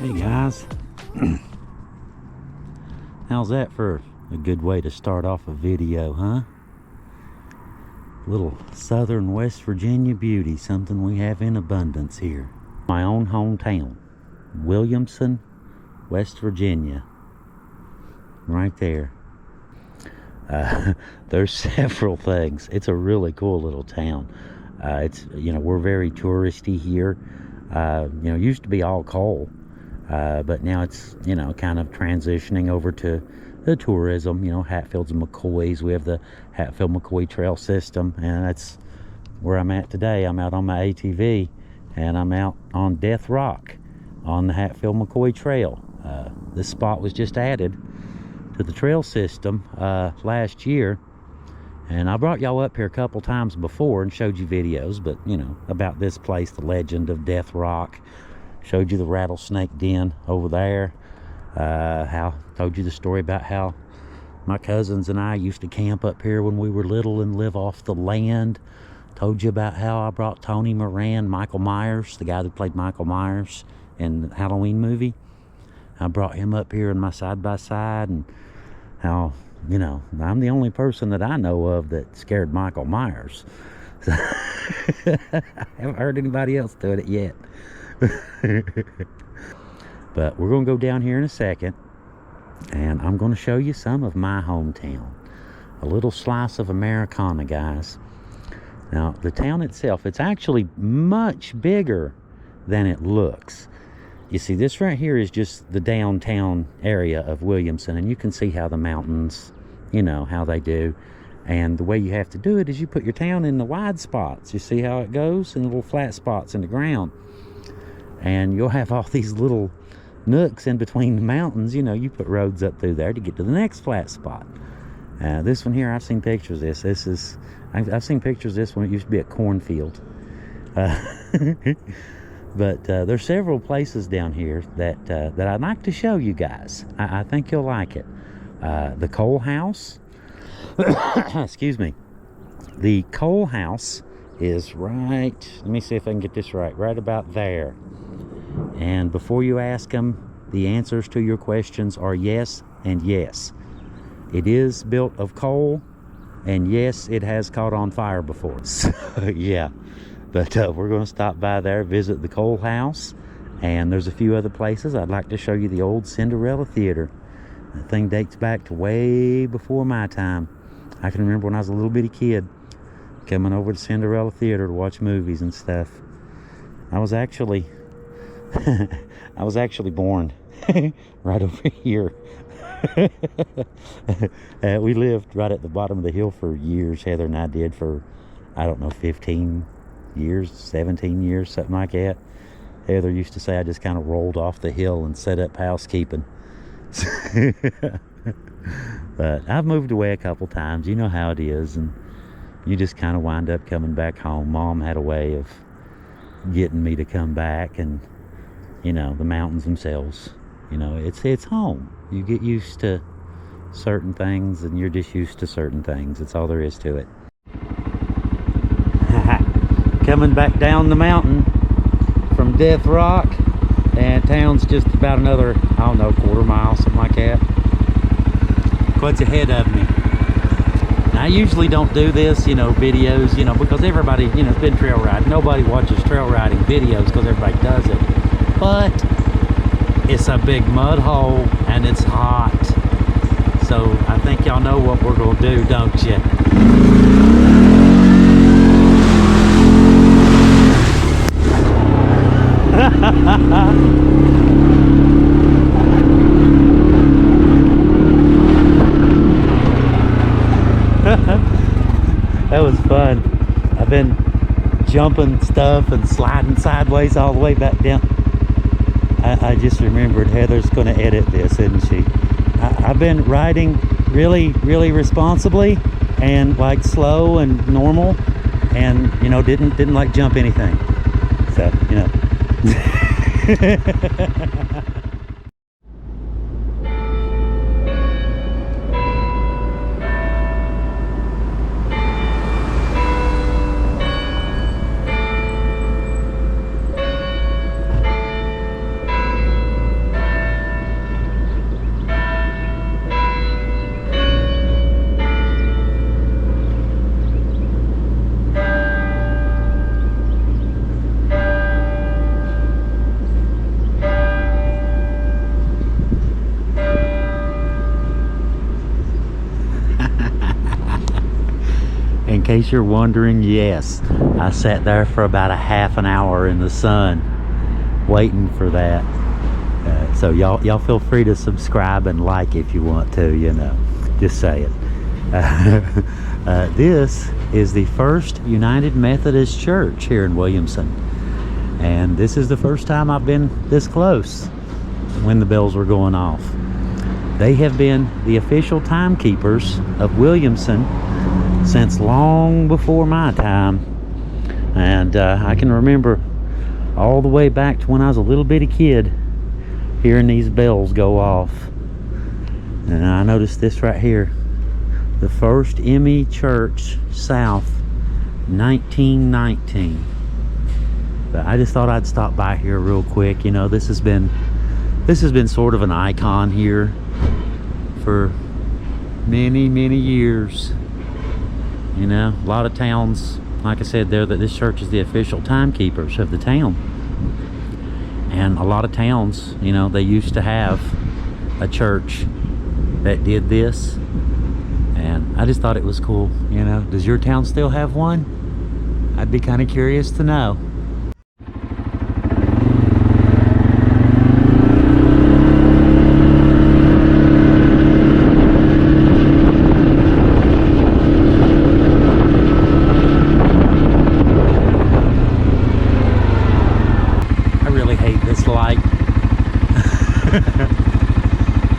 Hey guys, how's that for a good way to start off a video, huh? Little southern West Virginia beauty, something we have in abundance here. My own hometown, Williamson, West Virginia, right there. There's several things. It's a really cool little town. We're very touristy here. Used to be all coal. But now it's, kind of transitioning over to the tourism, Hatfields and McCoys. We have the Hatfield-McCoy trail system, and that's where I'm at today. I'm out on my ATV, and I'm out on Death Rock on the Hatfield-McCoy trail. This spot was just added to the trail system last year, and I brought y'all up here a couple times before and showed you videos, but, about this place, the legend of Death Rock. Showed you the rattlesnake den over there. Told you the story about how my cousins and I used to camp up here when we were little and live off the land. Told you about how I brought Tony Moran, Michael Myers, the guy that played Michael Myers in the Halloween movie. I brought him up here in my side-by-side, and how, I'm the only person that I know of that scared Michael Myers. I haven't heard anybody else doing it yet. But we're going to go down here in a second, and I'm going to show you some of my hometown. A little slice of Americana, guys. Now, the town itself, it's actually much bigger than it looks. You see, this right here is just the downtown area of Williamson, and you can see how the mountains, how they do. And the way you have to do it is you put your town in the wide spots. You see how it goes? In the little flat spots in the ground. And you'll have all these little nooks in between the mountains. You put roads up through there to get to the next flat spot. This one here, I've seen pictures of this. I've seen pictures of this when it used to be a cornfield. But there's several places down here that I'd like to show you guys. I think you'll like it. The coal house. Excuse me. The coal house is right, let me see if I can get this right about there. And before you ask them, the answers to your questions are yes and yes. It is built of coal, and yes, it has caught on fire before. So, yeah, but we're going to stop by there, visit the coal house, and there's a few other places. I'd like to show you the old Cinderella Theater. The thing dates back to way before my time. I can remember when I was a little bitty kid coming over to Cinderella Theater to watch movies and stuff. I was actually born right over here. We lived right at the bottom of the hill for years. Heather and I did for, 15 years, 17 years, something like that. Heather used to say I just kind of rolled off the hill and set up housekeeping. But I've moved away a couple times. You know how it is, and you just kind of wind up coming back home. Mom had a way of getting me to come back, and the mountains themselves, it's home. You get used to certain things, and you're just used to certain things. That's all there is to it. Coming back down the mountain from Death Rock, and town's just about another, quarter mile, something like that. What's ahead of me? I usually don't do this, videos, because everybody, it's been trail riding. Nobody watches trail riding videos because everybody does it. But it's a big mud hole and it's hot. So I think y'all know what we're going to do, don't you? That was fun. I've been jumping stuff and sliding sideways all the way back down. I just remembered Heather's going to edit this, isn't she? I've been riding really, really responsibly and like slow and normal, and didn't like jump anything. So in case you're wondering, yes, I sat there for about a half an hour in the sun waiting for that. So y'all feel free to subscribe and like if you want to, you know, just say it. This is the First United Methodist Church here in Williamson, and this is the first time I've been this close when the bells were going off. They have been the official timekeepers of Williamson since long before my time, and I can remember all the way back to when I was a little bitty kid hearing these bells go off. And I noticed this right here, the First ME Church South, 1919. But I just thought I'd stop by here real quick. You know, this has been sort of an icon here for many years. You know, a lot of towns, like I said there, that this church is the official timekeepers of the town. And a lot of towns, you know, they used to have a church that did this, and I just thought it was cool. You know, does your town still have one? I'd be kind of curious to know.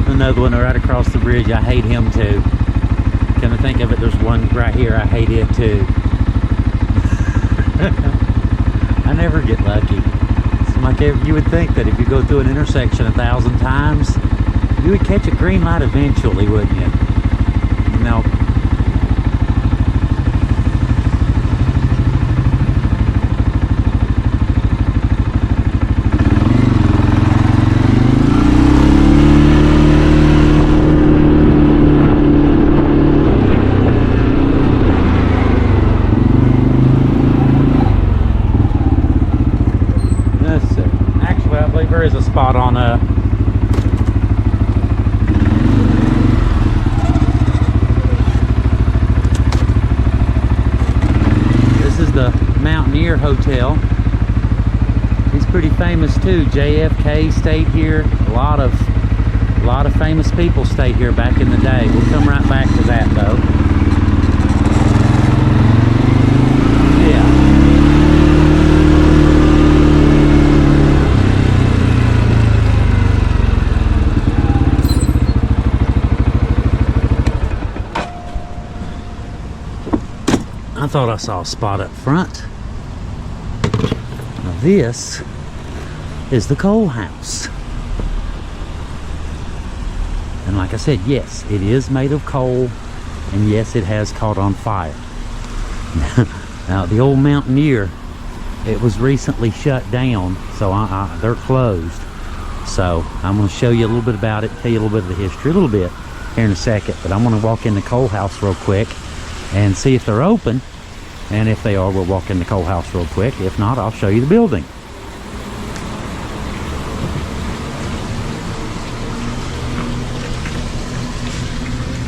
Another one right across the bridge, I hate him too. Come to think of it, there's one right here, I hate it too. I never get lucky. It's like you would think that if you go through an intersection 1,000 times, you would catch a green light eventually, wouldn't you? No. There is a spot on this is the Mountaineer Hotel. He's pretty famous too. JFK stayed here. A lot of famous people stayed here back in the day. We'll come right back to that though. Yeah. I thought I saw a spot up front. Now this is the coal house. And like I said, yes, it is made of coal, and yes, it has caught on fire. Now the old Mountaineer, it was recently shut down, so they're closed. So I'm going to show you a little bit about it, tell you a little bit of the history, a little bit here in a second. But I'm going to walk in the coal house real quick and see if they're open. And if they are, we'll walk in the coal house real quick. If not, I'll show you the building.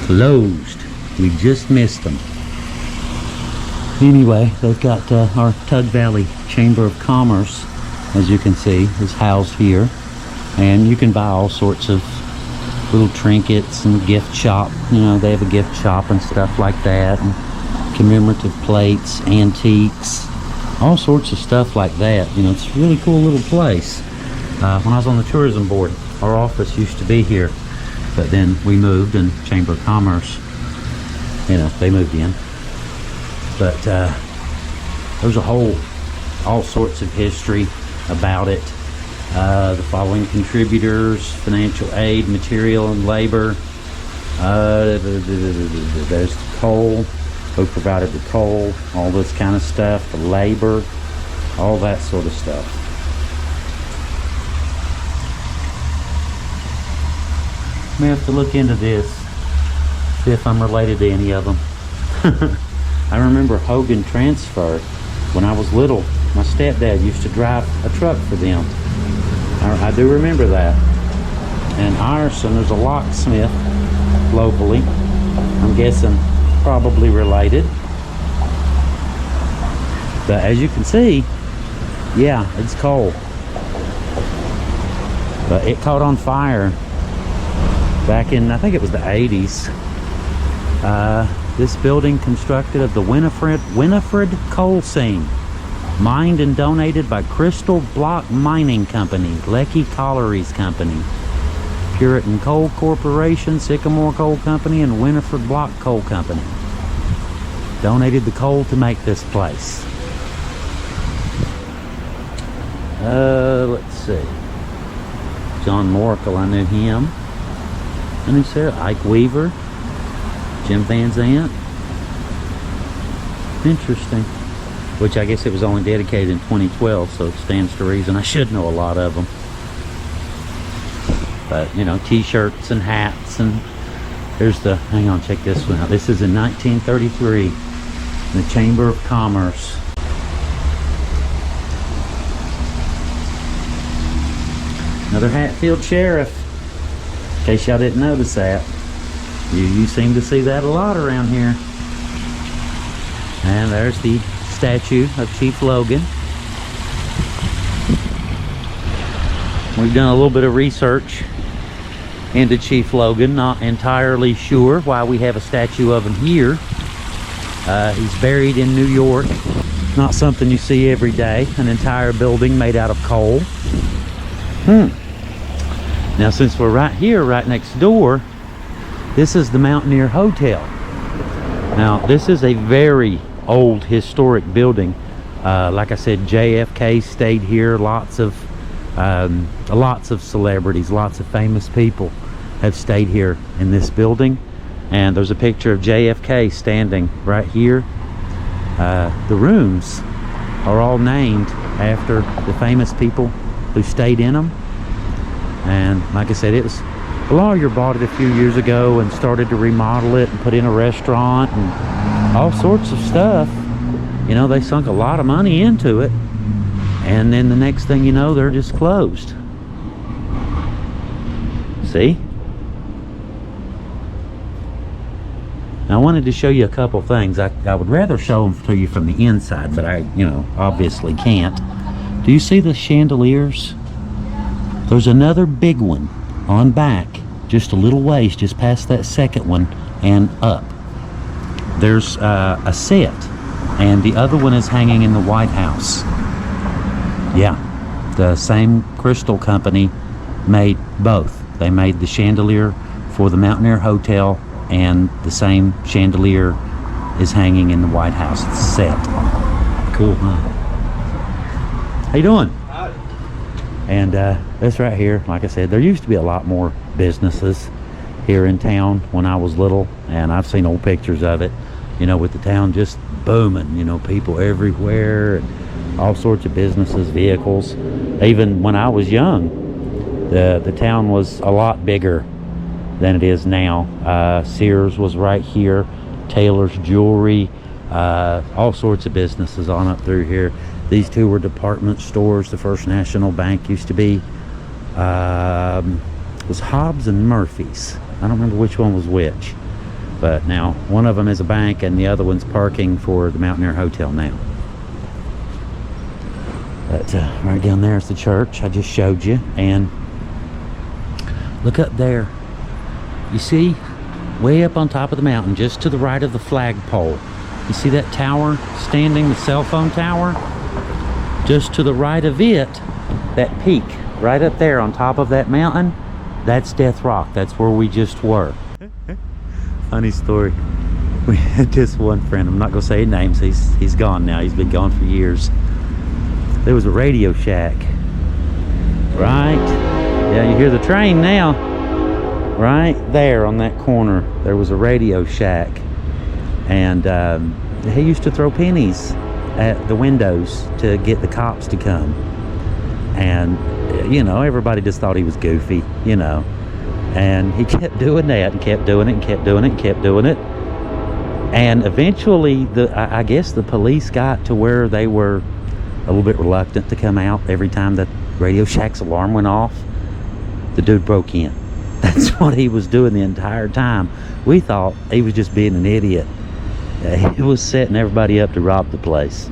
Closed. We just missed them. Anyway, they've got our Tug Valley Chamber of Commerce, as you can see, is housed here. And you can buy all sorts of little trinkets and gift shop. You know, they have a gift shop and stuff like that. And commemorative plates, antiques, all sorts of stuff like that. You know, it's a really cool little place. When I was on the tourism board, our office used to be here, but then we moved, and Chamber of Commerce, you know, they moved in. But there's all sorts of history about it. The following contributors: financial aid, material and labor. There's the coal. Who provided the coal, all this kind of stuff, the labor, all that sort of stuff. May have to look into this, see if I'm related to any of them. I remember Hogan Transfer. When I was little, my stepdad used to drive a truck for them. I do remember that. And Ireson, there's a locksmith locally. I'm guessing probably related. But as you can see, yeah, it's coal. But it caught on fire back in, I think it was the 80s. This building constructed of the Winifred coal seam, mined and donated by Crystal Block Mining Company, Lecky Collieries Company, Puritan Coal Corporation, Sycamore Coal Company, and Winifred Block Coal Company. Donated the coal to make this place. Let's see. John Morkel, I knew him. And who's there? Ike Weaver, Jim Van Zant. Interesting. Which I guess it was only dedicated in 2012, so it stands to reason I should know a lot of them. But, you know, t-shirts and hats, and there's the, hang on, check this one out. This is in 1933, the Chamber of Commerce. Another Hatfield Sheriff, in case y'all didn't notice that. You seem to see that a lot around here. And there's the statue of Chief Logan. We've done a little bit of research into Chief Logan. Not entirely sure why we have a statue of him here. He's buried in New York. Not something you see every day. An entire building made out of coal. Now, since we're right here, right next door, this is the Mountaineer Hotel. Now, this is a very old historic building. Like I said, JFK stayed here. Lots of celebrities, lots of famous people have stayed here in this building. And there's a picture of JFK standing right here. The rooms are all named after the famous people who stayed in them. And like I said, it was a lawyer bought it a few years ago and started to remodel it and put in a restaurant and all sorts of stuff. You know, they sunk a lot of money into it, and then the next thing you know, they're just closed. See? Now, I wanted to show you a couple things. I would rather show them to you from the inside, but I, you know, obviously can't. Do you see the chandeliers? There's another big one on back, just a little ways, just past that second one and up. There's a set, and the other one is hanging in the White House. Yeah, the same crystal company made both. They made the chandelier for the Mountaineer Hotel, and the same chandelier is hanging in the White House. It's a set. Cool, huh? How you doing? And this right here, like I said, there used to be a lot more businesses here in town when I was little, and I've seen old pictures of it, you know, with the town just booming, you know, people everywhere, and all sorts of businesses, vehicles. Even when I was young, the town was a lot bigger than it is now. Sears was right here, Taylor's Jewelry, all sorts of businesses on up through here. These two were department stores. The First National Bank used to be, was Hobbs and Murphy's. I don't remember which one was which. But now, one of them is a bank and the other one's parking for the Mountaineer Hotel now. But right down there is the church I just showed you. And look up there. You see, way up on top of the mountain, just to the right of the flagpole. You see that tower standing, the cell phone tower? Just to the right of it, that peak right up there on top of that mountain, that's Death Rock. That's where we just were. Funny story. We had this one friend, I'm not gonna say his names, he's gone now, he's been gone for years. There was a Radio Shack, right? Yeah, you hear the train now. Right there on that corner, there was a Radio Shack. And he used to throw pennies at the windows to get the cops to come. And, you know, everybody just thought he was goofy, you know. And he kept doing that and kept doing it and kept doing it and kept doing it. And eventually, I guess the police got to where they were a little bit reluctant to come out every time that Radio Shack's alarm went off. The dude broke in. That's what he was doing the entire time. We thought he was just being an idiot. He was setting everybody up to rob the place.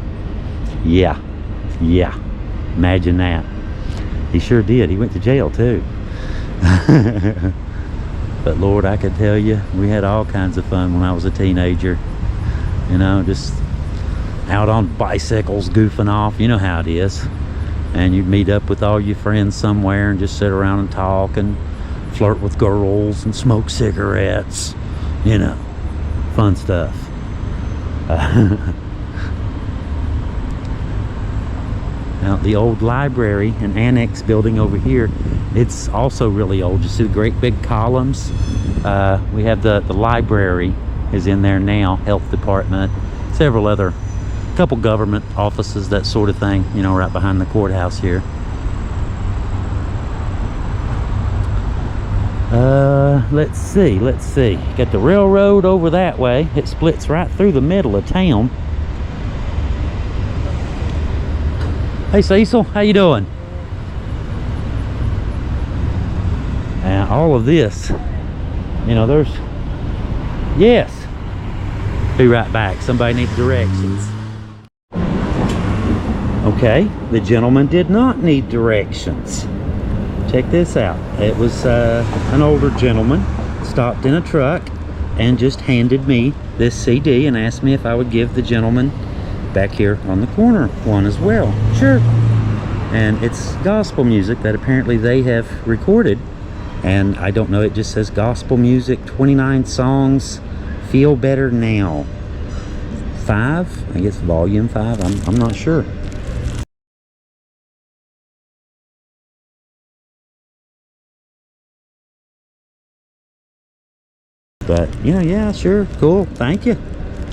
Yeah, yeah. Imagine that. He sure did. He went to jail too. But Lord, I could tell you, we had all kinds of fun when I was a teenager. You know, just out on bicycles, goofing off. You know how it is. And you'd meet up with all your friends somewhere and just sit around and talk and flirt with girls and smoke cigarettes. You know, fun stuff. Now, the old library and annex building over here, it's also really old. You see the great big columns? We have the library is in there now, health department, several other, couple government offices, that sort of thing, you know, right behind the courthouse here. Let's see. Got the railroad over that way. It splits right through the middle of town. Hey Cecil, how you doing? And all of this, you know, there's, yes, be right back, somebody needs directions. Okay, the gentleman did not need directions. Check this out. It was an older gentleman, stopped in a truck and just handed me this CD and asked me if I would give the gentleman back here on the corner one as well. Sure. And it's gospel music that apparently they have recorded, and I don't know, it just says gospel music, 29 songs, Feel Better Now 5, I guess volume 5, I'm not sure. But you know, yeah, sure, cool, thank you.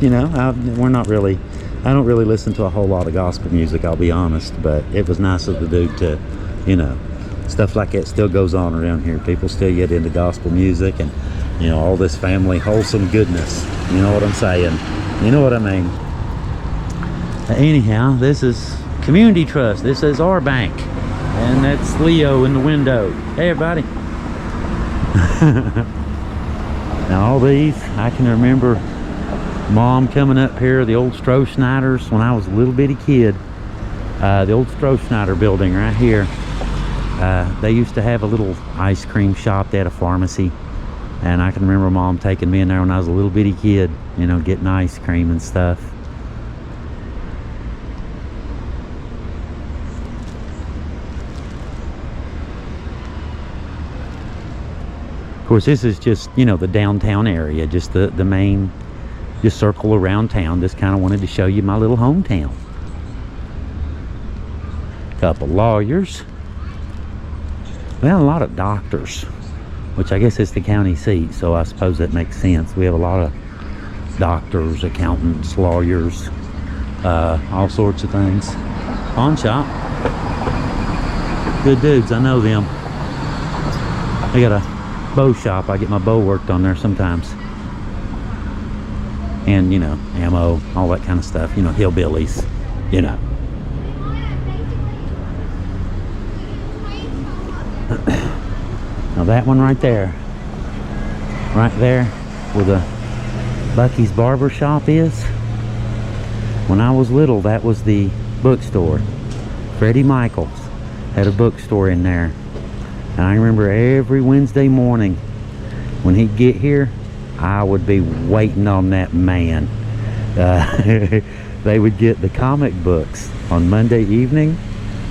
You know, I don't really listen to a whole lot of gospel music, I'll be honest, but it was nice of the dude to, you know, stuff like that still goes on around here. People still get into gospel music and, you know, all this family wholesome goodness. You know what I'm saying? You know what I mean? Anyhow, this is Community Trust. This is our bank. And that's Leo in the window. Hey, everybody. Now, all these, I can remember Mom coming up here, the old Stroll when I was a little bitty kid. The old Stroll building right here. They used to have a little ice cream shop. They had a pharmacy. And I can remember Mom taking me in there when I was a little bitty kid, you know, getting ice cream and stuff. Of course, this is just, you know, the downtown area, just the main, just circle around town. Just kind of wanted to show you my little hometown. Couple lawyers. Well, a lot of doctors, which I guess is the county seat, so I suppose that makes sense. We have a lot of doctors, accountants, lawyers, all sorts of things. Pawn shop. Good dudes, I know them. They got a bow shop. I get my bow worked on there sometimes. And, you know, ammo, all that kind of stuff. You know, hillbillies, you know. Now that one right there where the Bucky's barber shop is, when I was little, that was the bookstore. Freddie Michaels had a bookstore in there. And I remember every Wednesday morning when he'd get here, I would be waiting on that man. They would get the comic books on Monday evening,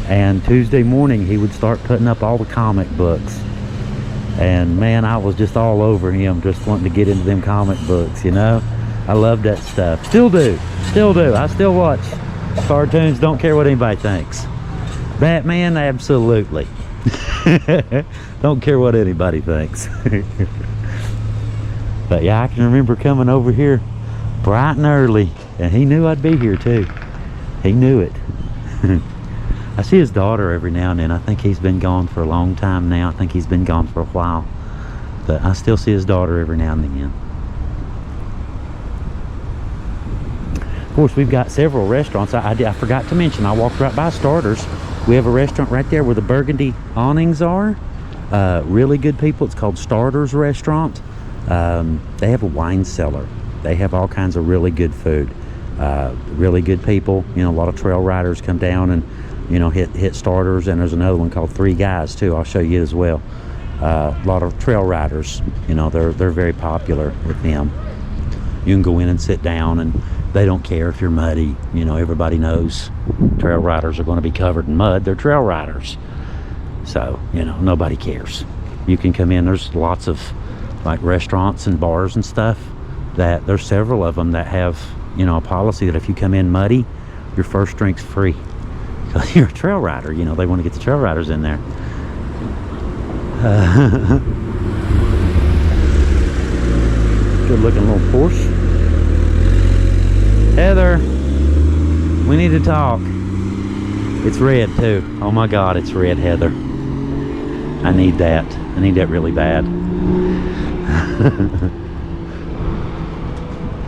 and Tuesday morning he would start putting up all the comic books. And man, I was just all over him, just wanting to get into them comic books, you know. I love that stuff. Still do. I still watch cartoons, don't care what anybody thinks. Batman, absolutely. Don't care what anybody thinks. But yeah, I can remember coming over here bright and early, and he knew I'd be here too. He knew it. I see his daughter every now and then. I think he's been gone for a long time now. I think he's been gone for a while, but I still see his daughter every now and again. Of course, we've got several restaurants. I forgot to mention, I walked right by Starters. We have a restaurant right there where the burgundy awnings are. Really good people. It's called Starters Restaurant. They have a wine cellar. They have all kinds of really good food. Really good people. You know, a lot of trail riders come down and, you know, hit starters. And there's another one called Three Guys too. I'll show you as well. A lot of trail riders, you know, they're very popular with them. You can go in and sit down, and they don't care if you're muddy. You know, everybody knows trail riders are going to be covered in mud. They're trail riders, so you know, nobody cares. You can come in. There's lots of like restaurants and bars and stuff that there's several of them that have, you know, a policy that if you come in muddy, your first drink's free because you're a trail rider. You know, they want to get the trail riders in there. Good looking little Porsche. Heather, we need to talk. It's red too. Oh my God, it's red, Heather. I need that. I need that really bad.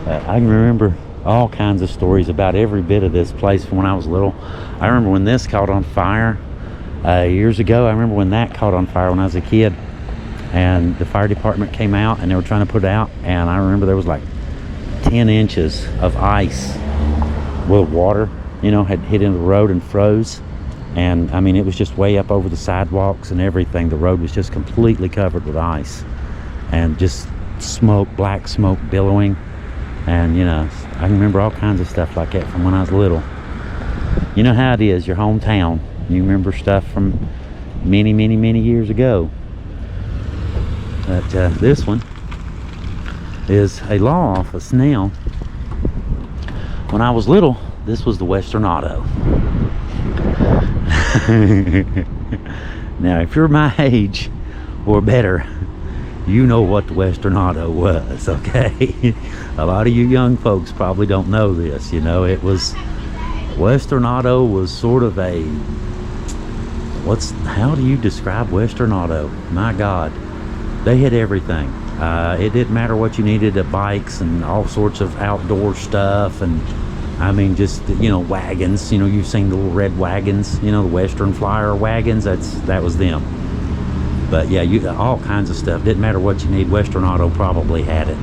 I can remember all kinds of stories about every bit of this place from when I was little. I remember when this caught on fire years ago. I remember when that caught on fire when I was a kid, and the fire department came out and they were trying to put it out, and I remember there was like 10 inches of ice with water, you know, had hit into the road and froze. And I mean, it was just way up over the sidewalks and everything. The road was just completely covered with ice and just smoke, black smoke billowing. And you know, I can remember all kinds of stuff like that from when I was little. You know how it is, your hometown. You remember stuff from many, many, many years ago. But this one is a law office now. When I was little, this was the Western Auto. Now, if you're my age or better, you know what the Western Auto was, okay? A lot of you young folks probably don't know this. You know, it was, Western Auto was sort of a, how do you describe Western Auto? My God, they had everything. It didn't matter what you needed, bikes and all sorts of outdoor stuff. And I mean, just, you know, wagons. You know, you've seen the little red wagons, you know, the Western Flyer wagons. That was them. But yeah, all kinds of stuff. Didn't matter what you need, Western Auto probably had it.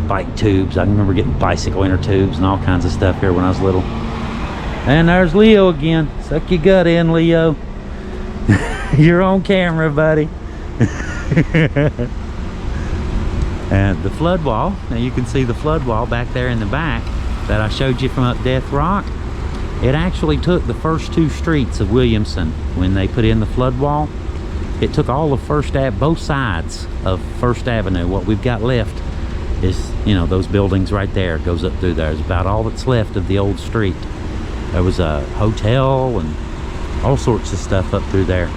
Bike tubes. I can remember getting bicycle inner tubes and all kinds of stuff here when I was little. And there's Leo again. Suck your gut in, Leo. You're on camera, buddy. And the flood wall. Now you can see the flood wall back there in the back that I showed you from up Death Rock. It actually took the first two streets of Williamson when they put in the flood wall. It took all of both sides of First Avenue. What we've got left is, you know, those buildings right there. It goes up through there. It's about all that's left of the old street. There was a hotel and all sorts of stuff up through there.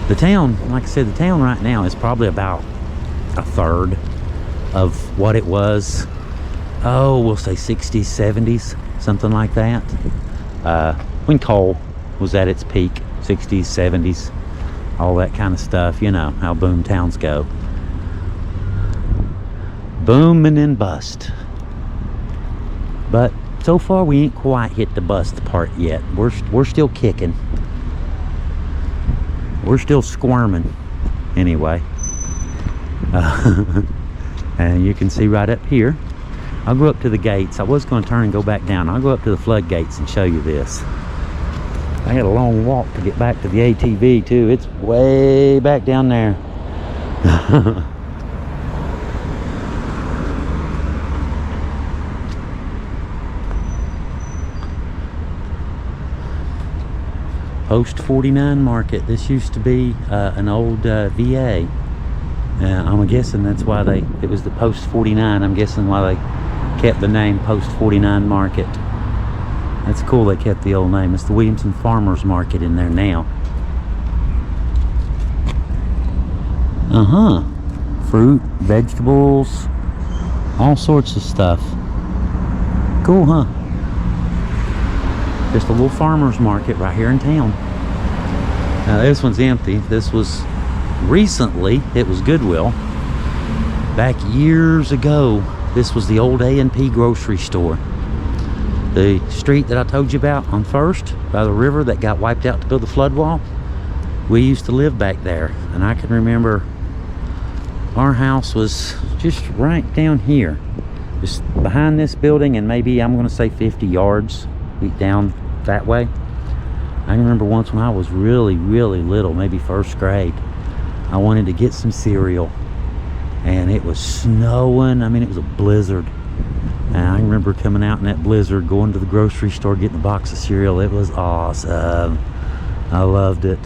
The town, like I said, the town right now is probably about a third of what it was. Oh, we'll say 60s, 70s, something like that. When coal was at its peak, 60s, 70s, all that kind of stuff. You know how boom towns go. Boom and then bust. But so far we ain't quite hit the bust part yet. We're still kicking. We're still squirming anyway. And you can see right up here, I'll go up to the gates. I was going to turn and go back down. I'll go up to the floodgates and show you this. I had a long walk to get back to the ATV too. It's way back down there. Post 49 Market. This used to be an old VA. I'm guessing that's why it was the Post 49. I'm guessing why they kept the name Post 49 Market. That's cool they kept the old name. It's the Williamson Farmers Market in there now. Fruit, vegetables, all sorts of stuff. Cool, huh? Just a little farmer's market right here in town. Now this one's empty. This was recently, it was Goodwill. Back years ago, this was the old A&P grocery store. The street that I told you about on First, by the river that got wiped out to build the flood wall, we used to live back there. And I can remember our house was just right down here. just behind this building, and maybe I'm going to say 50 yards down that way. I remember once when I was really little, maybe first grade, I wanted to get some cereal, and it was snowing. I mean, it was a blizzard, and I remember coming out in that blizzard, going to the grocery store, getting a box of cereal. It was awesome. I loved it.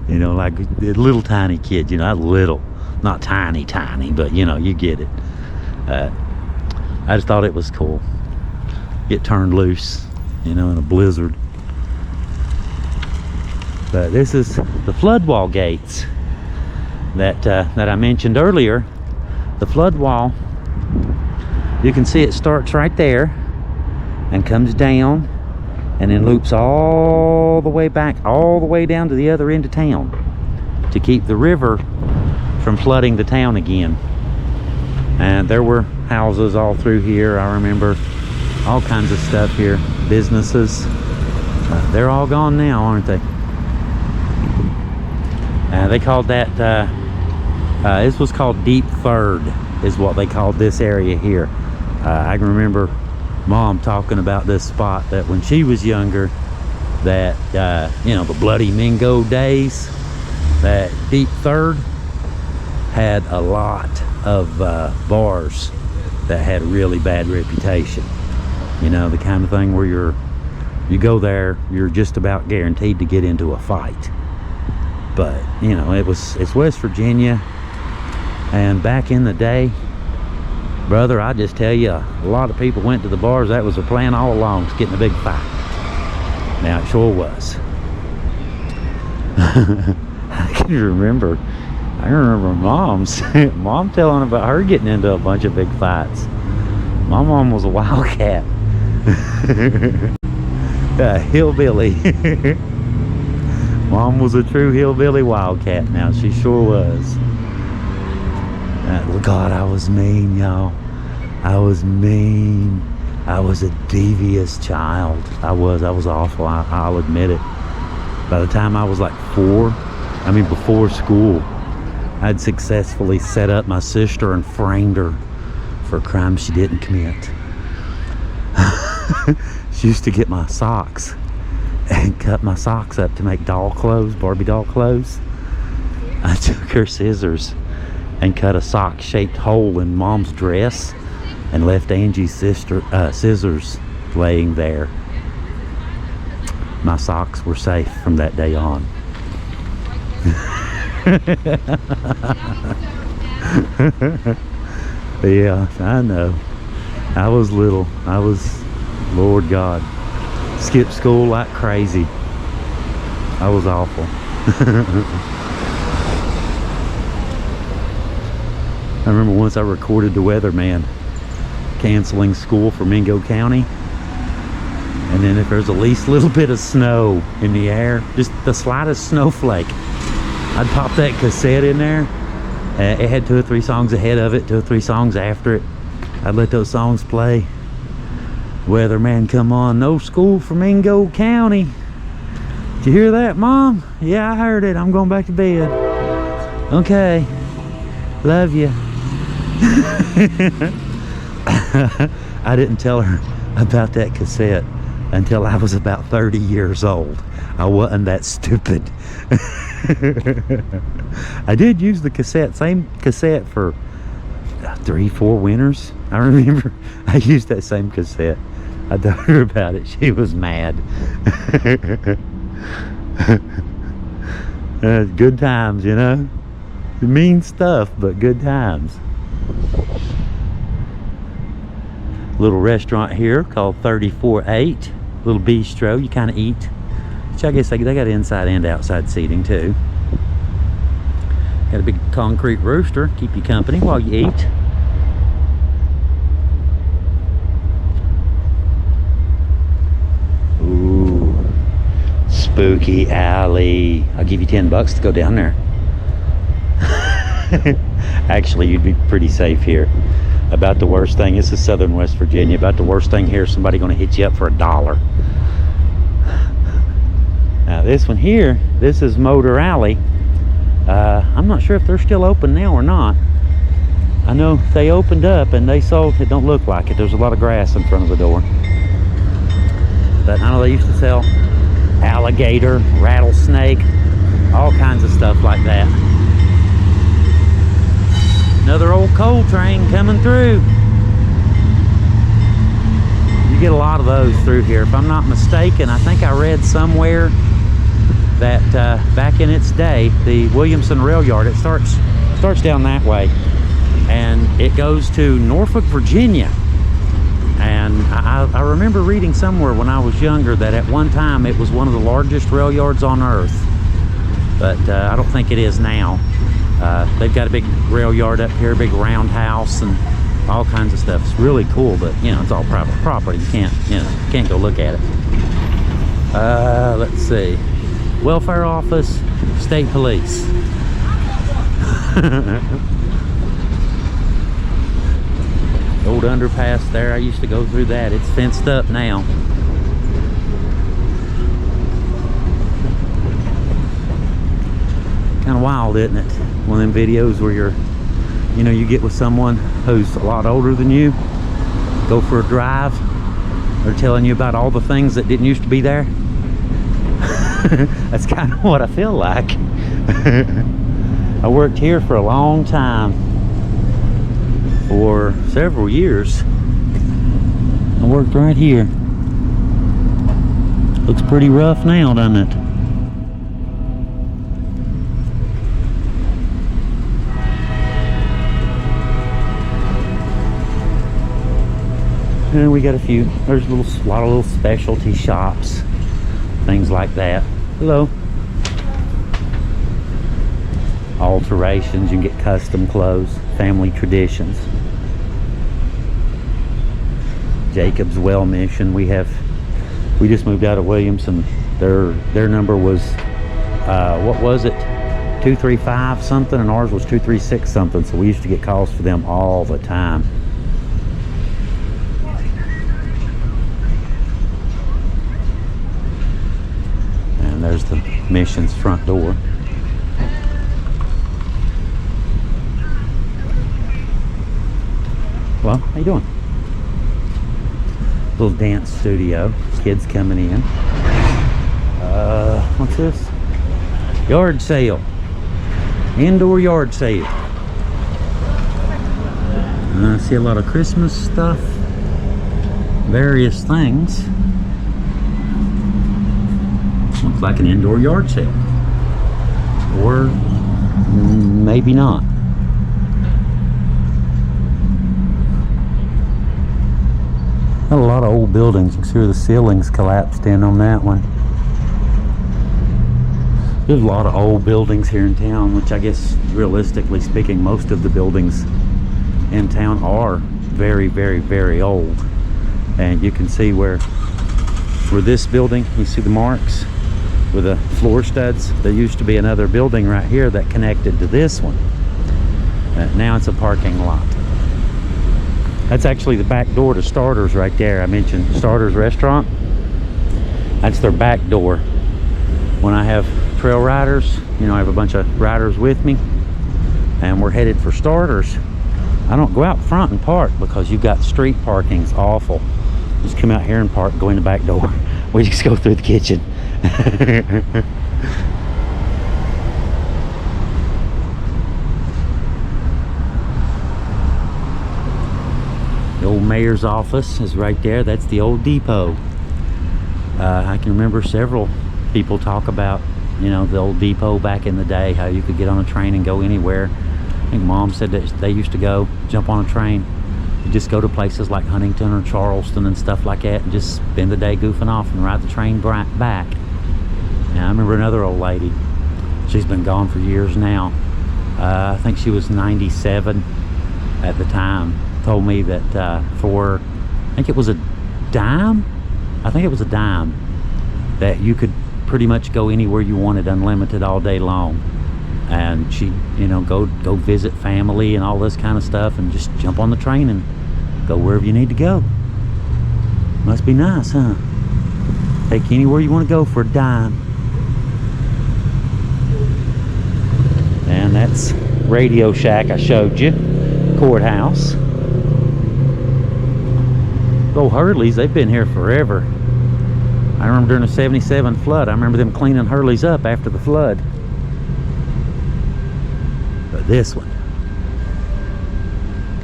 You know, like a little tiny kid, you know, not little, not tiny, but you know, you get it. I just thought it was cool. Get turned loose, you know, in a blizzard. But this is the flood wall gates that I mentioned earlier. The flood wall, you can see it starts right there and comes down and then loops all the way back, all the way down to the other end of town to keep the river from flooding the town again. And there were houses all through here. I remember all kinds of stuff here, businesses. They're all gone now, aren't they? They called that, this was called Deep Third, is what they called this area here. I can remember Mom talking about this spot, that when she was younger, that, you know, the Bloody Mingo days, that Deep Third had a lot of bars that had a really bad reputation. You know, the kind of thing where you go there, you're just about guaranteed to get into a fight. But you know, it's West Virginia, and back in the day, brother, I just tell you, a lot of people went to the bars. That was their plan all along, to get in a big fight. Now it sure was. I can remember mom telling about her getting into a bunch of big fights. My mom was a wildcat. Hillbilly. Mom was a true hillbilly wildcat. Now she sure was. God, I was mean, y'all. I was mean. I was a devious child. I was awful. I'll admit it. By the time I was like 4, I mean before school, I'd successfully set up my sister and framed her for a crime she didn't commit. She used to get my socks and cut my socks up to make doll clothes, Barbie doll clothes. I took her scissors and cut a sock-shaped hole in Mom's dress and left Angie's scissors laying there. My socks were safe from that day on. Yeah, I know. I was little. Lord God, skipped school like crazy. I was awful. I remember once I recorded the weatherman canceling school for Mingo County, and then if there's the least little bit of snow in the air, just the slightest snowflake, I'd pop that cassette in there. It had 2 or 3 songs ahead of it, 2 or 3 songs after it. I'd let those songs play. Weatherman, come on, no school for Mingo County. Did you hear that, Mom? Yeah, I heard it. I'm going back to bed. Okay. Love you. I didn't tell her about that cassette until I was about 30 years old. I wasn't that stupid. I did use the same cassette for 3-4 winters. I remember I used that same cassette. I told her about it. She was mad. Good times, you know. Mean stuff, but good times. Little restaurant here called 34-8. Little bistro. You kind of eat. Which I guess they got inside and outside seating too. Got a big concrete rooster. Keep you company while you eat. Ooh. Spooky alley. I'll give you $10 to go down there. Actually, you'd be pretty safe here. About the worst thing, this is southern West Virginia, about the worst thing here is somebody going to hit you up for $1. Now this one here, this is Motor Alley. I'm not sure if they're still open now or not. I know they opened up and they sold, it don't look like it. There's a lot of grass in front of the door. But I know they used to sell alligator, rattlesnake, all kinds of stuff like that. Another old coal train coming through. You get a lot of those through here. If I'm not mistaken, I think I read somewhere that back in its day, the Williamson rail yard, it starts down that way, and it goes to Norfolk, Virginia. And I remember reading somewhere when I was younger that at one time it was one of the largest rail yards on earth, but I don't think it is now. They've got a big rail yard up here, a big roundhouse, and all kinds of stuff. It's really cool, but you know, it's all private property. You can't go look at it. Let's see. Welfare office, state police. Old underpass there, I used to go through that. It's fenced up now. Kind of wild, isn't it? One of them videos where you get with someone who's a lot older than you, go for a drive, they're telling you about all the things that didn't used to be there. That's kind of what I feel like. I worked here for a long time, for several years. I worked right here. Looks pretty rough now, doesn't it? And we got there's a lot of little specialty shops, things like that. Hello. Alterations, you can get custom clothes, family traditions. Jacob's Well Mission, we just moved out of Williamson. Their number was, what was it? 235 something, and ours was 236 something, so we used to get calls for them all the time. There's the mission's front door. Well, how you doing? Little dance studio. Kids coming in. What's this? Yard sale. Indoor yard sale. I see a lot of Christmas stuff. Various things. Looks like an indoor yard sale, or maybe not. Got a lot of old buildings. You can see where the ceilings collapsed in on that one. There's a lot of old buildings here in town, which I guess, realistically speaking, most of the buildings in town are very, very, very old. And you can see where this building, you see the marks with the floor studs. There used to be another building right here that connected to this one. Now it's a parking lot. That's actually the back door to Starter's right there. I mentioned Starter's restaurant. That's their back door. When I have trail riders, I have a bunch of riders with me, and we're headed for Starter's, I don't go out front and park because you've got street parking's awful. Just come out here and park, go in the back door. We just go through the kitchen. The old mayor's office is right there. That's the old depot. I can remember several people talk about, the old depot back in the day, how you could get on a train and go anywhere. I think Mom said that they used to go jump on a train. You just go to places like Huntington or Charleston and stuff like that and just spend the day goofing off and ride the train back. And I remember another old lady. She's been gone for years now. I think she was 97 at the time. Told me that for, I think it was a dime, that you could pretty much go anywhere you wanted, unlimited, all day long. And she, go visit family and all this kind of stuff, and just jump on the train and go wherever you need to go. Must be nice, huh? Take you anywhere you want to go for a dime. And that's Radio Shack I showed you. courthouse. Old Hurley's, they've been here forever. I remember during the 77 flood, I remember them cleaning Hurley's up after the flood. But this one,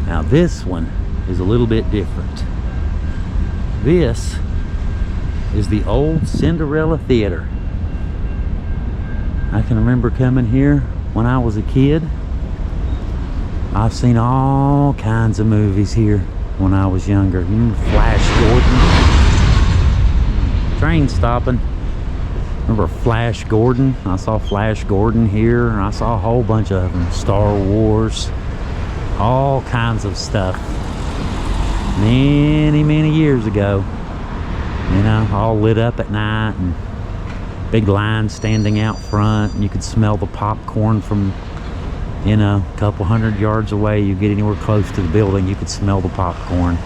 now this one is a little bit different. This is the old Cinderella Theater. I can remember coming here when I was a kid. I've seen all kinds of movies here when I was younger. You remember Flash Gordon? Train stopping. Remember Flash Gordon? I saw Flash Gordon here. I saw a whole bunch of them. Star Wars. All kinds of stuff. Many years ago. You know, all lit up at night and big lines standing out front. And you could smell the popcorn from, you know, a couple 100 yards away. You get anywhere close to the building, you could smell the popcorn.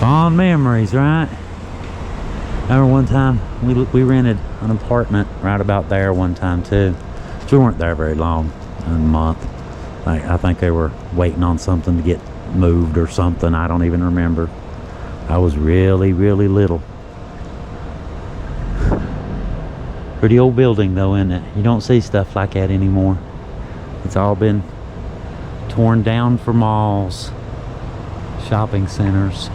Fond memories, right? I remember one time we rented an apartment right about there one time too. We weren't there very long, a month. I think they were waiting on something to get moved or something. I don't even remember. I was really little. Pretty old building though, isn't it? You don't see stuff like that anymore. It's all been torn down for malls, shopping centers.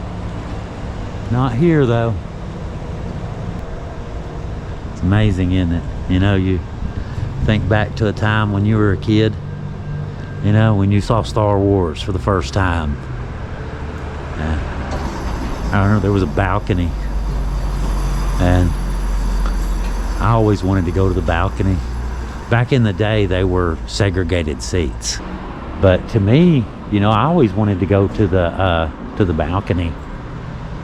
Not here though. It's amazing, isn't it? You know, you think back to a time when you were a kid, you know, when you saw Star Wars for the first time. I remember there was a balcony, and I always wanted to go to the balcony. Back in the day, they were segregated seats, but to me, you know, I always wanted to go to the balcony.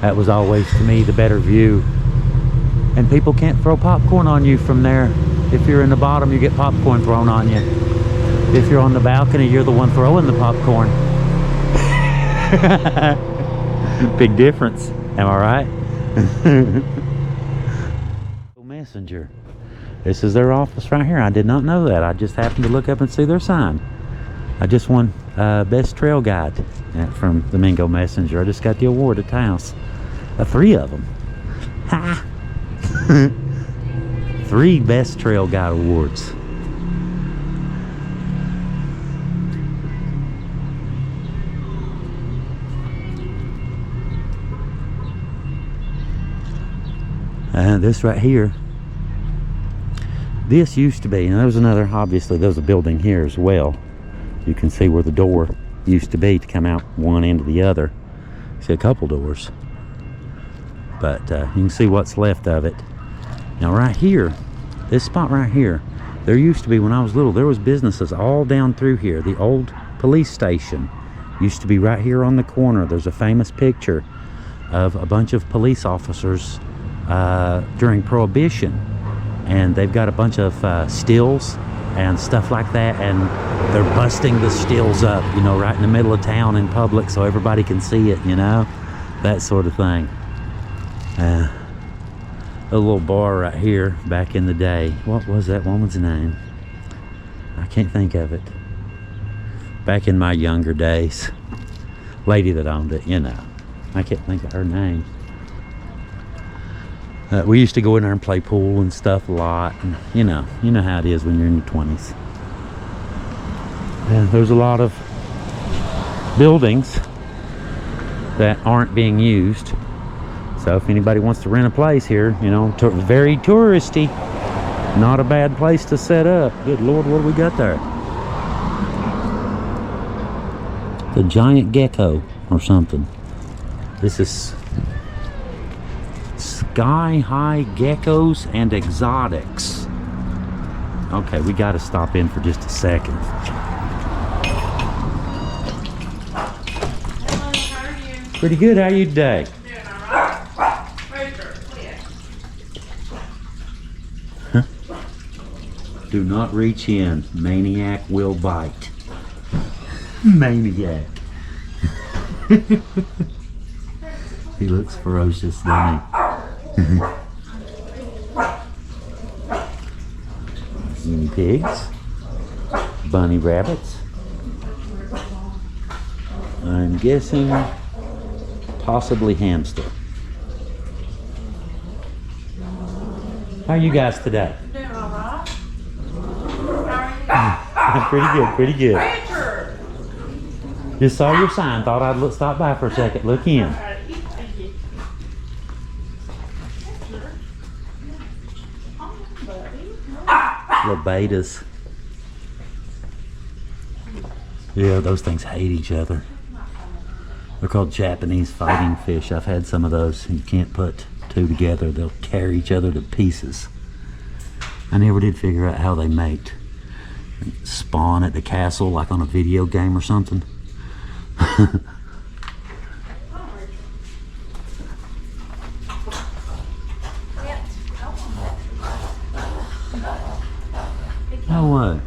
That was always, to me, the better view. And people can't throw popcorn on you from there. If you're in the bottom, you get popcorn thrown on you. If you're on the balcony, you're the one throwing the popcorn. Big difference, am I right? Messenger. This is their office right here. I did not know that. I just happened to look up and see their sign. I just won Best Trail Guide from the Mingo Messenger. I just got the award at the house. 3 of them. Ha! 3 Best Trail Guide awards. This right here, this used to be, and there was another, obviously there was a building here as well. You can see where the door used to be to come out one end to the other. See a couple doors, but you can see what's left of it. Now right here, this spot right here, there used to be, when I was little, there was businesses all down through here. The old police station used to be right here on the corner. There's a famous picture of a bunch of police officers during Prohibition, and they've got a bunch of stills and stuff like that, and they're busting the stills up, you know, right in the middle of town in public so everybody can see it, you know, that sort of thing. A little bar right here back in the day. What was that woman's name? I can't think of it. Back in my younger days, lady that owned it, you know, I can't think of her name. We used to go in there and play pool and stuff a lot, and you know how it is when you're in your 20s. And there's a lot of buildings that aren't being used. So if anybody wants to rent a place here, you know, very touristy, not a bad place to set up. Good Lord, what do we got there? The giant gecko or something. This is Sky High Geckos and Exotics. Okay, we got to stop in for just a second. Hello, how are you? Pretty good. How are you today? Doing all right. Where's your lid? Huh? Do not reach in. Maniac will bite. Maniac. He looks ferocious, doesn't he? Guinea pigs, bunny rabbits, I'm guessing possibly hamster. How are you guys today? Doing all right. How are Pretty good, pretty you? good. Richard! Just saw your sign, thought I'd stop by for a second, look in. Thank you. Richard. Oh, buddy. Little betas. Yeah, those things hate each other. They're called Japanese fighting fish. I've had some of those. You can't put two together. They'll tear each other to pieces. I never did figure out how they mate. Spawn at the castle like on a video game or something. Oh, what?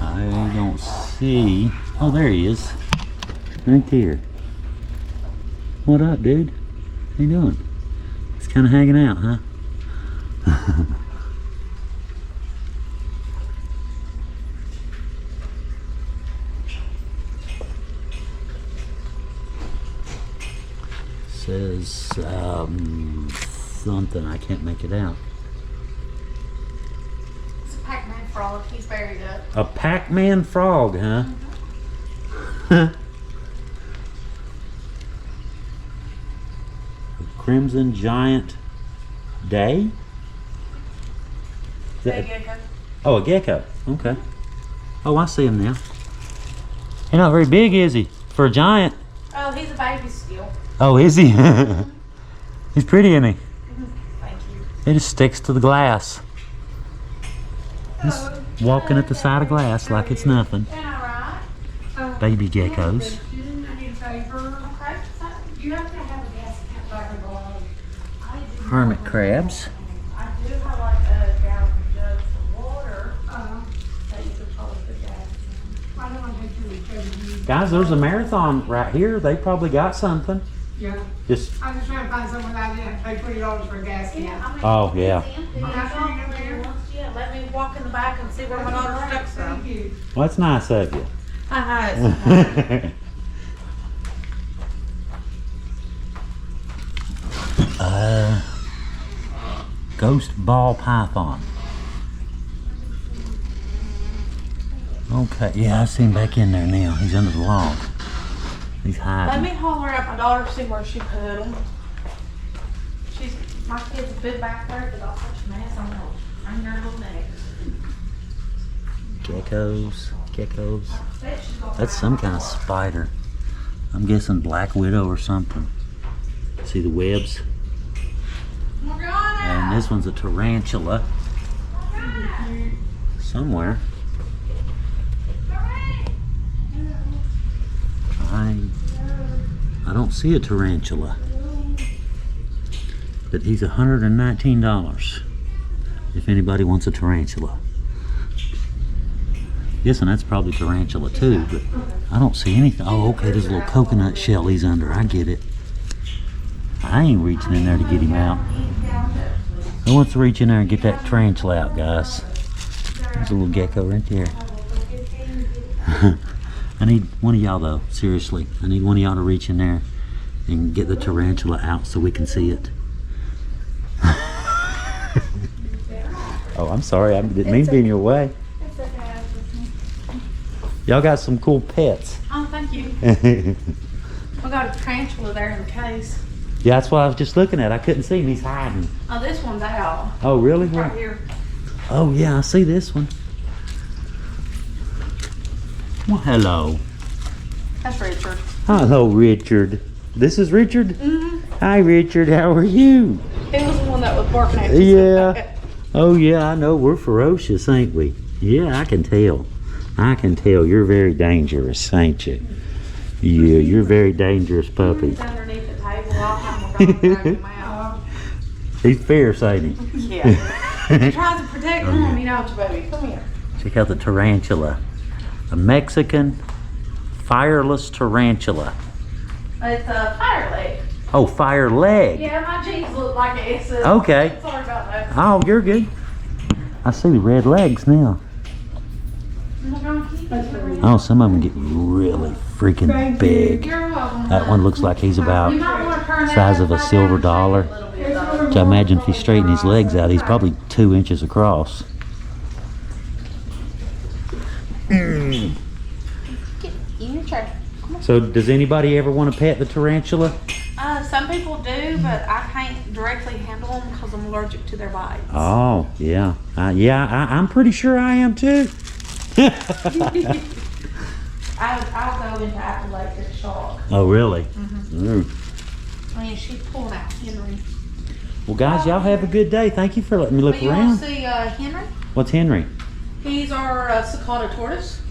I don't see. Oh, there he is. Right there. What up, dude? How you doing? Just kind of hanging out, huh? Says something. I can't make it out. It's a Pac-Man frog. He's buried up. A Pac-Man frog, huh? Crimson Giant Day? Is that Big gecko. oh, a gecko. Okay. Oh, I see him now. He's not very big, is he? For a giant. Oh, he's a baby still. Oh, is he? He's pretty, isn't he? Thank you. He just sticks to the glass. Just walking at the side of glass like it's nothing. All right. Baby geckos. I need a favor. Okay. You have to have a gas cap back below. Hermit crabs. I do have like a gallon jug for water. That you could probably put gas in. I don't want to take you. Guys, there's a marathon right here. They probably got something. Yeah, Just, I'm just trying to find someone that didn't pay $20 for a gas can. oh, yeah. Yeah, let me walk in the back and see where my daughter stuck some. Thank you. Well, that's nice of you. Hi. Ghost ball python. Okay, yeah, I see him back in there now. He's under the log. He's Let hiding. me holler at my daughter to see where she put them. My kid's a bit back there, but I'll such a mess. I'm gonna bring her little necks. Geckos. That's some kind of spider. I'm guessing black widow or something. See the webs? And this one's a tarantula. Somewhere. I don't see a tarantula. But he's $119 if anybody wants a tarantula. Guessing that's probably tarantula too, but I don't see anything. Oh, okay, there's a little coconut shell he's under. I get it. I ain't reaching in there to get him out. Who wants to reach in there and get that tarantula out, guys? There's a little gecko right there. I need one of y'all though, seriously. I need one of y'all to reach in there and get the tarantula out so we can see it. Oh, I'm sorry, I didn't mean to be in your way. It's okay. Y'all got some cool pets. Oh, thank you. We got a tarantula there in the case. Yeah, that's what I was just looking at. I couldn't see him, he's hiding. Oh, this one's out. Oh, really? Right here. Oh, yeah, I see this one. Well, hello. That's Richard. Hello, Richard. This is Richard? Mm-hmm. Hi, Richard. How are you? He was the one that was barking at you. Yeah. Oh, yeah, I know. We're ferocious, ain't we? Yeah, I can tell. I can tell. You're very dangerous, ain't you? Yeah, you're a very dangerous puppy. He's underneath the table. I'll have him drag him out. He's fierce, ain't he? Yeah. He tries to protect him, you know, baby. Come here. Check out the tarantula. A Mexican fireless tarantula. It's a fire leg. Oh, fire leg. Yeah, my jeans look like it. It's Okay. Sorry about that. Oh, you're good. I see the red legs now. We're gonna keep it. Oh, some of them get real freaking Thank big. you. You're welcome. That one looks like he's about You might want to turn that size of a upside silver down and dollar. shake it a little bit, though. So I imagine if he straightened his legs out, he's probably 2 inches across. Get in your chair. So does anybody ever want to pet the tarantula? Some people do, but I can't directly handle them because I'm allergic to their bites. Oh, yeah. I'm pretty sure I am too. I'll go into anaphylactic shock. Oh, really? I mean, she's pulling out Henry. Well, guys, y'all have a good day. Thank you for letting me look But you want around. to see Henry? What's Henry? He's our cicada tortoise.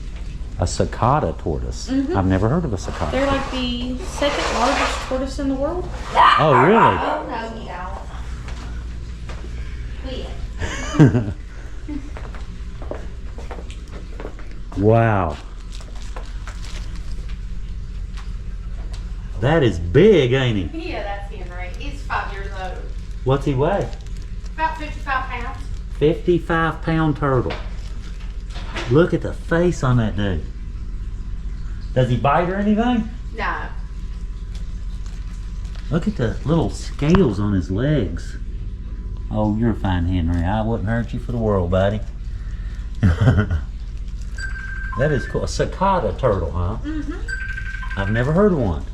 A cicada tortoise. I've never heard of a cicada. They're like the second largest tortoise in the world. Oh, really? Oh, no, you don't. Quit. Wow. That is big, ain't he? Yeah, that's Henry. He's 5 years old. What's he weigh? About 55 pounds. 55-pound turtle. Look at the face on that dude. Does he bite or anything? No. Look at the little scales on his legs. Oh, you're fine, Henry. I wouldn't hurt you for the world, buddy. That is cool. A cicada turtle, huh? I've never heard of one.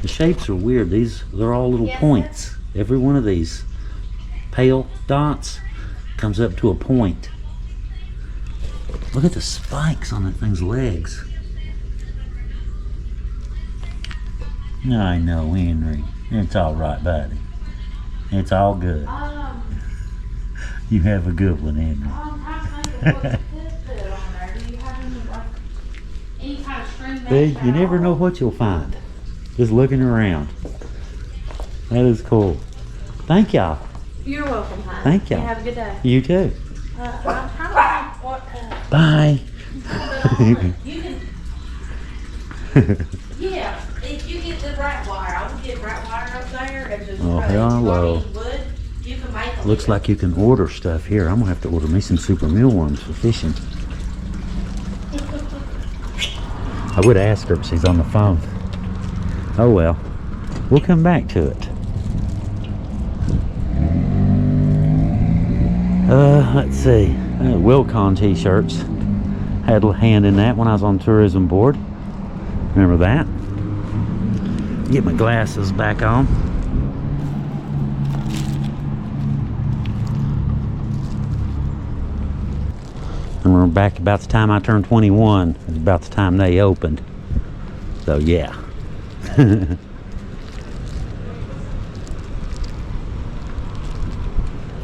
The shapes are weird. They're all little points. Every one of these pale dots comes up to a point. Look at the spikes on that thing's legs. I know, Henry. It's all right, buddy. It's all good. You have a good one, Henry. See, you never know what you'll find. Just looking around. That is cool. Thank y'all. You're welcome, hon. Thank y'all. You have a good day. You too. I'm trying to think what Bye. you can. Yeah, if you get the rat wire, I would get rat wire up there and just. Oh, if you hello. want any wood, you can make them. Looks like you can order stuff here. I'm gonna have to order me some super mealworms for fishing. I would ask her, but she's on the phone. Oh well, we'll come back to it. Let's see. Wilcon t-shirts. Had a hand in that when I was on tourism board. Remember that? Get my glasses back on. I remember back about the time I turned 21, it was about the time they opened. So yeah.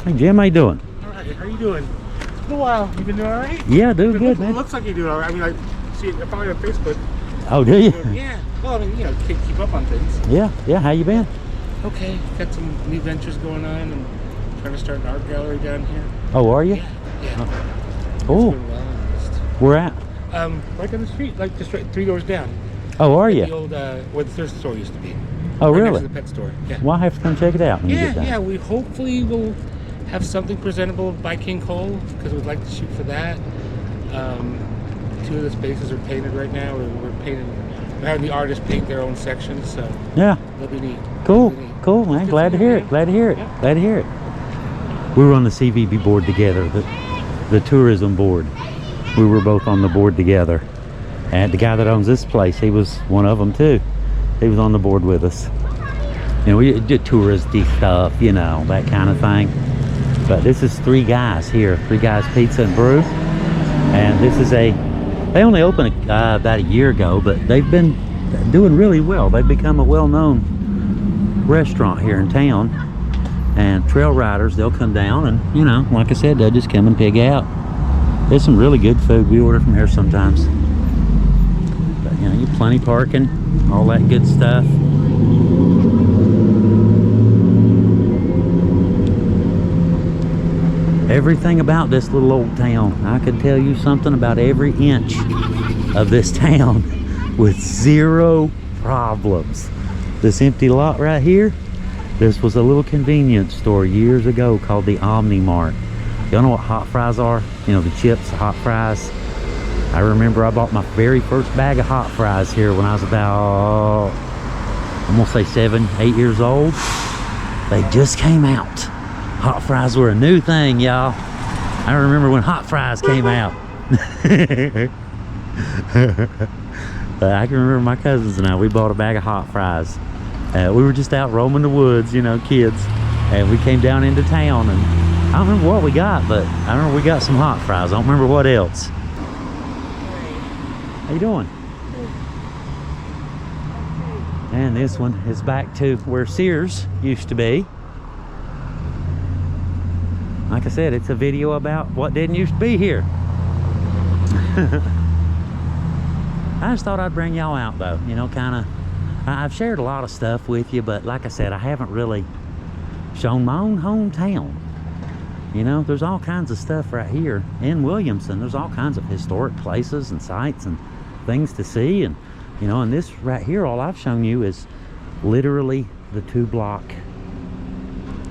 Hey Jim, how you doing? Alright, how you doing? It's been a while. You been doing alright? Yeah, doing good, It man. looks like you're doing alright. I mean, I see it, I follow you on Facebook. Oh, do you? Yeah. Well, I mean, you know, keep up on things. Yeah, how you been? Okay. Got some new ventures going on and trying to start an art gallery down here. Oh, are you? Yeah. It's Cool. going well. Where at? Right down the street, like just right 3 doors down. Oh, are The you? old, where the thrift store used to be. Oh, Right really? next to the pet store. Yeah. Well, I have to come check it out when you Yeah, get done. yeah. We hopefully will have something presentable by King Cole because we'd like to shoot for that. 2 of the spaces are painted right now. We're having the artists paint their own sections, so Yeah, that'll be neat. cool, That'll be neat. cool, man. Good Glad to seeing hear you, it. Glad to hear it. Yeah. Glad to hear it. We were on the CVB board together, the tourism board. We were both on the board together. And the guy that owns this place, he was one of them too. He was on the board with us. You know, we did touristy stuff, you know, that kind of thing. But this is 3 Guys here, 3 Guys Pizza and Brew. And this is they only opened about a year ago, but they've been doing really well. They've become a well-known restaurant here in town. And trail riders, they'll come down and, you know, like I said, they'll just come and pig out. There's some really good food. We order from here sometimes. But, you know, you plenty parking, all that good stuff. Everything about this little old town, I could tell you something about every inch of this town with 0 problems. This empty lot right here, this was a little convenience store years ago called the Omni Mart. Y'all know what hot fries are? You know, the chips, the hot fries. I remember I bought my very first bag of hot fries here when I was about, I'm gonna say 7, 8 years old. They just came out. Hot fries were a new thing, y'all. I remember when hot fries came out. I can remember my cousins and I, we bought a bag of hot fries. We were just out roaming the woods, you know, kids. And we came down into town, and I don't remember what we got, but I remember we got some hot fries. I don't remember what else. How you doing? And this one is back to where Sears used to be. Like I said, it's a video about what didn't used to be here. I just thought I'd bring y'all out though, you know, kind of. I've shared a lot of stuff with you, but like I said, I haven't really shown my own hometown. You know, there's all kinds of stuff right here in Williamson. There's all kinds of historic places and sites and things to see. And, you know, and this right here, all I've shown you is literally the 2-block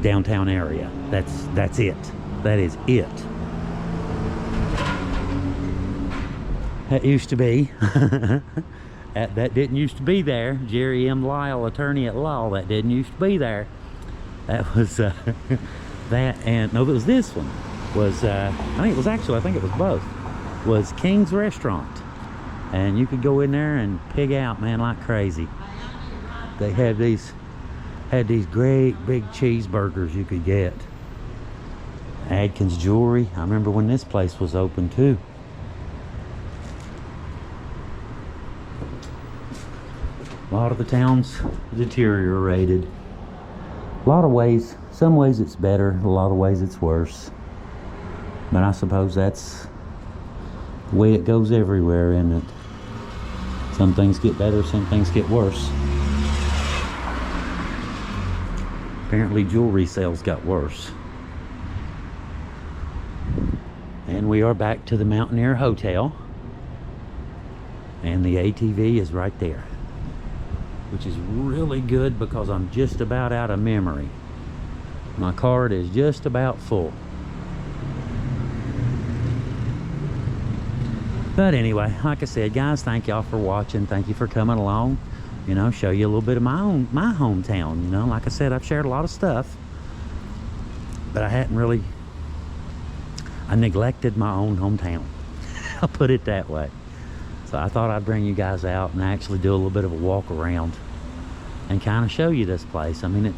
downtown area. That's it. That is it. That used to be. That didn't used to be there. Jerry M. Lyle, attorney at law, that didn't used to be there. That was that, and no, it was this one. Was I think it was both. Was King's Restaurant, and you could go in there and pig out, man, like crazy. They had these great big cheeseburgers you could get. Adkins Jewelry. I remember when this place was open too. A lot of the town's deteriorated. A lot of ways, some ways it's better, a lot of ways it's worse. But I suppose that's the way it goes everywhere, isn't it? Some things get better, some things get worse. Apparently jewelry sales got worse. And we are back to the Mountaineer Hotel. And the ATV is right there, which is really good because I'm just about out of memory. My card is just about full. But anyway, like I said, guys, thank y'all for watching. Thank you for coming along. You know, show you a little bit of my hometown. You know, like I said, I've shared a lot of stuff, but I neglected my own hometown. I'll put it that way. So I thought I'd bring you guys out and actually do a little bit of a walk around and kind of show you this place. I mean,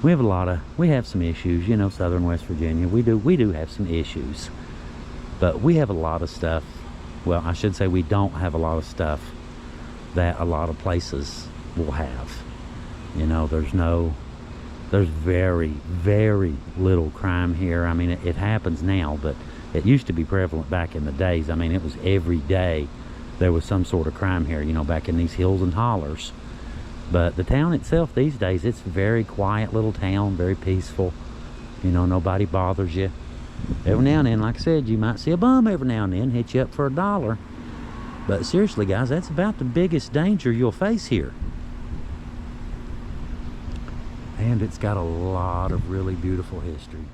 we have some issues, you know, Southern West Virginia. We do have some issues, but we have a lot of stuff. Well, I should say we don't have a lot of stuff that a lot of places will have. You know, there's very, very little crime here. I mean, it happens now, but it used to be prevalent back in the days. I mean, it was every day there was some sort of crime here, you know, back in these hills and hollers. But the town itself these days, it's a very quiet little town, very peaceful. You know, nobody bothers you. Every now and then, like I said, you might see a bum every now and then hit you up for $1. But seriously, guys, that's about the biggest danger you'll face here. And it's got a lot of really beautiful history.